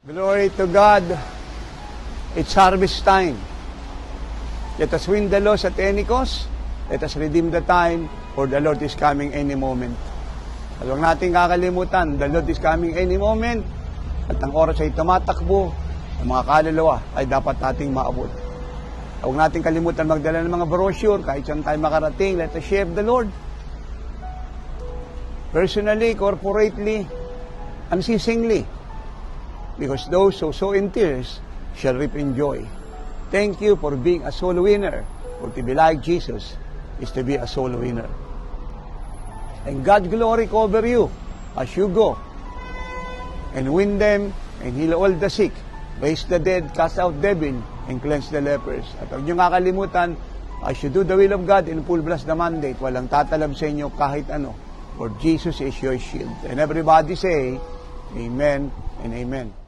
Glory to God. It's harvest time. Let us win the lost at any cost. Let us redeem the time, for the Lord is coming any moment. At huwag natin kakalimutan, the Lord is coming any moment, at ang oras ay tumatakbo, ang mga kaluluwa ay dapat nating maabot. Huwag natin kalimutan magdala ng mga brochure, kahit saan tayo makarating, let us share the Lord. Personally, corporately, unceasingly. Because those who sow in tears shall reap in joy. Thank you for being a soul winner. For to be like Jesus is to be a soul winner. And God's glory cover you as you go and win them and heal all the sick, raise the dead, cast out devil, and cleanse the lepers. At huwag niyo kakalimutan, as you do the will of God and full bless the mandate, walang tatalab sa inyo kahit ano. For Jesus is your shield. And everybody say, Amen and Amen.